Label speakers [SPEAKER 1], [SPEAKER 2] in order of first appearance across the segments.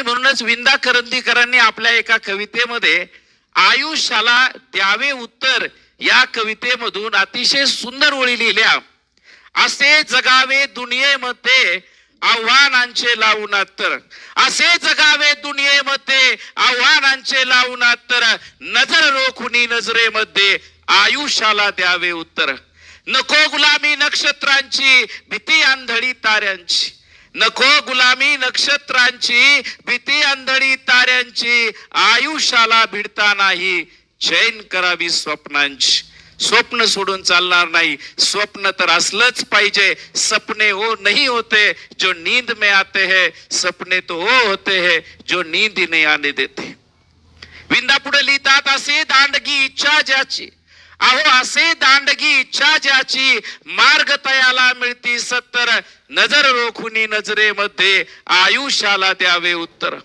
[SPEAKER 1] म्हणूनच विंदा करंदीकरांनी आपल्या एका कवितेमध्ये आयुष्याला द्यावे उत्तर या कवितेमधून अतिशय सुंदर ओळी लिहिल्या. असे जगावे दुनियेमध्ये आव्हानांचे लावून तर, असे जगावे दुनियेमध्ये आव्हानांचे लावून तर, नजर रोखुनी नजरेमध्ये आयुष्याला द्यावे उत्तर. नको गुलामी नक्षत्रांची भीती आंधळी ताऱ्यांची, नको गुलामी नक्षत्रांची भीती आंधळी ताऱ्यांची, आयुष्याला भिडता नाही चैन करावी स्वप्नांची. स्वप्न सोडून चालणार नाही, स्वप्न तर असलंच पाहिजे. सपने वो नहीं होते जो नींद में आते हैं, सपने तो वो होते हैं जो नींद ही नहीं आने देते. विंदा पुढे लिहितात, असे दांडगी इच्छा ज्याची, अहो असे दांडगी इच्छा ज्याची, मार्ग तयाला मिळती सत्तर, नजर रोखुनी नजरेमध्ये आयुष्याला द्यावे उत्तर.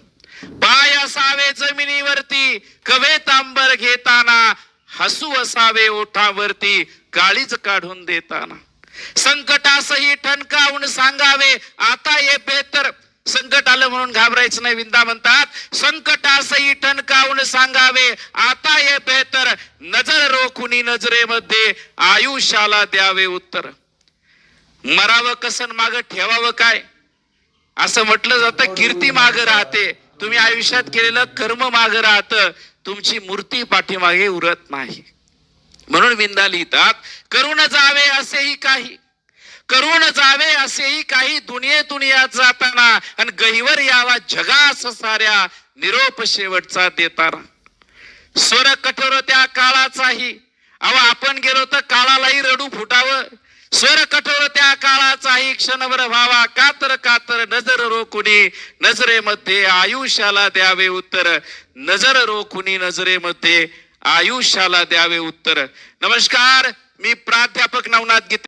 [SPEAKER 1] पाय असावे जमिनीवरती कवे तांबर घेताना, हसू असावे ओठावरती काळीज काढून देताना. संकटासही ठणकावून सांगावे आता ये बेहतर, संकट आलं म्हणून घाबरायचं नाही. विंदा म्हणतात, संकटासही ठणकावून सांगावे आता ये बेहतर, नजर रोखुनी नजरेमध्ये आयुष्याला द्यावे उत्तर. मरावं कसं माग ठेवावं काय असं म्हटलं जातं. कीर्ती माग राहते, तुम्ही आयुष्यात केलेलं कर्म माग राहतं, तुमची मूर्ती पाठीमागे उरत नाही. म्हणून विंदा लिहितात, करून जावे असेही काही, करून जावे असेही काही, दुनियेतून यात जाताना, आणि गहीवर यावा जगास साऱ्या निरोप शेवटचा देताना. स्वर कठोर त्या काळाचाही, अहो आपण गेलो तर काळालाही रडू फुटावं. स्वर कठोर त्या काळाचाही, क्षणभर व्हावा कातर कातर, नजर रोखुनी नजरेमध्ये आयुष्याला द्यावे उत्तर, नजर रोखुनी नजरेमध्ये आयुष्याला द्यावे उत्तर. नमस्कार, मी प्राध्यापक नवनाथ गीते.